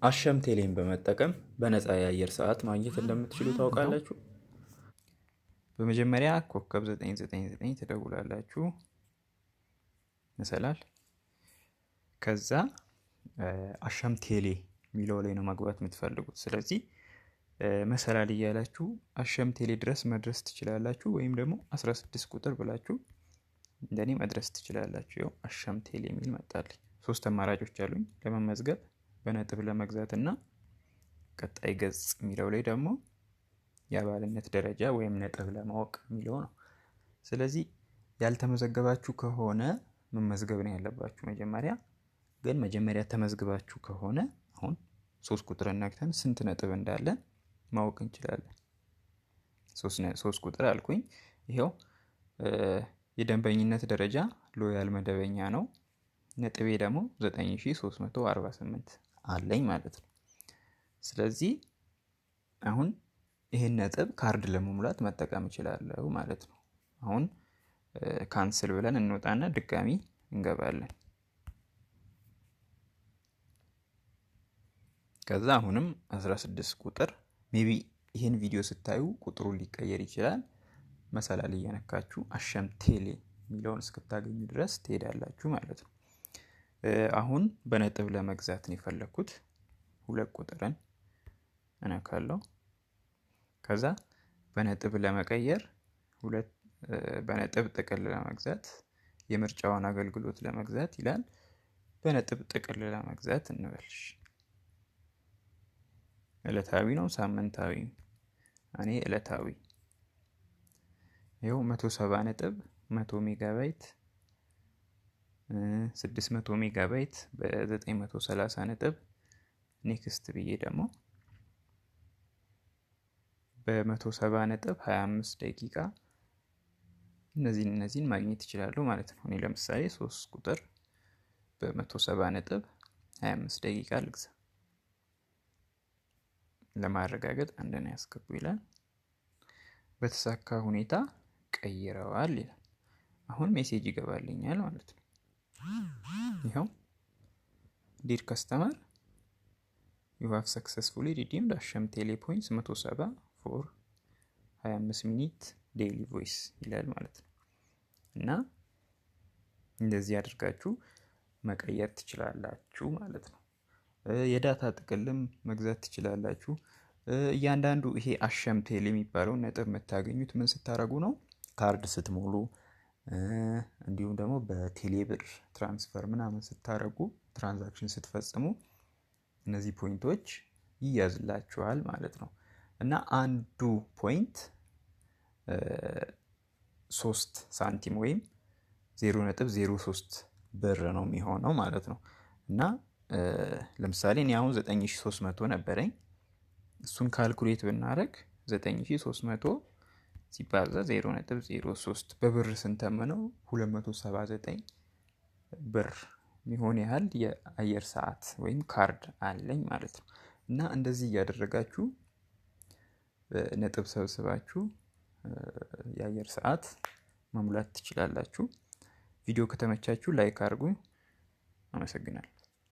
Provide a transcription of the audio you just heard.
አሸም ቴሌን በመጠቀም በነፃ የአየር ሰዓት ማግኘት እንደምትችሉ ታውቃላችሁ? በመጀመሪያ ኮከብ 999 ትደውላላችሁ መሰላል። ከዛ አሸም ቴሌ የሚለው ላይ ነው መግባት የምትፈልጉት። ስለዚህ መሰላል እያላችሁ አሸም ቴሌ ድረስ መድረስ ትችላላችሁ፣ ወይም ደግሞ 16 ቁጥር ብላችሁ እንደኔ መድረስ ትችላላችሁ። ያው አሸም ቴሌ የሚል መጣልኝ። 3 አማራጮች አሉኝ ለመመዝገብ፣ በነጥብ ለመግዛት እና ቀጣይ ገጽ የሚለው ላይ ደግሞ የአባልነት ደረጃ ወይም ነጥብ ለማወቅ የሚለው ነው። ስለዚህ ያልተመዘገባችሁ ከሆነ መመዝገብ ነው ያለባችሁ መጀመሪያ ተመዝግባችሁ ከሆነ አሁን 3 ቁጥር ነክተን ስንት ነጥብ እንዳለ ማወቅ እንችላለን። 3 ቁጥር አልኩኝ። ይሄው የደንበኝነት ደረጃ ሎያል መደበኛ ነው። ነጥቤ ደግሞ 9348 አለኝ ማለት ነው። ስለዚህ አሁን ይሄን ነጥብ ካርድ ለመሙላት መጠቀም እችላለሁ ማለት ነው። አሁን ካንስል ብለን እንወጣና ድጋሚ እንገባለን። ከዛ አሁንም 16 ቁጥር ሜቢ ይሄን ቪዲዮ ስታዩ ቁጥሩ ሊቀየር ይችላል። መሰላል እየነካችሁ አሸም ቴሌ የሚለውን እስክታገኙ ድረስ ትሄዳላችሁ ማለት ነው። አሁን በነጥብ ለመግዛት ነው የፈለኩት። 2 ቁጥርን እነካለሁ። ከዛ በነጥብ ለመቀየር በነጥብ ጥቅል ለመግዛት የምርጫውን አገልግሎት ለመግዛት ይላል። በነጥብ ጥቅል ለመግዛት እንበልሽ። ዕለታዊ ነው ሳምንታዊ? እኔ ዕለታዊ። ይኸው 170 ነጥብ 100 ሜጋባይት 600 ሜጋባይት በ930 ነጥብ ኔክስት ብዬ ደግሞ በ170 ነጥብ 25 ደቂቃ እነዚህን ማግኘት ይችላሉ ማለት ነው። እኔ ለምሳሌ 3 ቁጥር በ170 ነጥብ 25 ደቂቃ ልግዛ። ለማረጋገጥ አንደኛ ያስገቡ ይላል። በተሳካ ሁኔታ ቀይረዋል ይላል። አሁን ሜሴጅ ይገባልኛል ማለት ነው። ይሄው ዲር ከስተመር you have successfully redeemed አሸም ቴሌ ፖይንትስ 170 for 25 ሚኒት ዴይሊ ቮይስ ይላል ማለት ነው። እና እንደዚህ አድርጋችሁ መቀየር ትችላላችሁ ማለት ነው። የዳታ ጥቅልም መግዛት ትችላላችሁ። እያንዳንዱ ይሄ አሸም ቴሌ የሚባለው ነጥብ የምታገኙት ምን ስታረጉ ነው? ካርድ ስትሞሉ፣ እንዲሁም ደግሞ በቴሌ ብር ትራንስፈር ምናምን ስታረጉ፣ ትራንዛክሽን ስትፈጽሙ እነዚህ ፖይንቶች ይያዝላችኋል ማለት ነው። እና አንዱ ፖይንት 3 ሳንቲም ወይም 0.03 ብር ነው የሚሆነው ማለት ነው። እና ለምሳሌ እኔ አሁን 9300 ነበረኝ። እሱን ካልኩሌት ብናደርግ 9300 ሲባዛ 0.03 በብር ስንተምነው 279 ብር የሚሆን ያህል የአየር ሰዓት ወይም ካርድ አለኝ ማለት ነው። እና እንደዚህ እያደረጋችሁ ነጥብ ሰብስባችሁ የአየር ሰዓት መሙላት ትችላላችሁ። ቪዲዮ ከተመቻችሁ ላይክ አድርጉ። አመሰግናለሁ።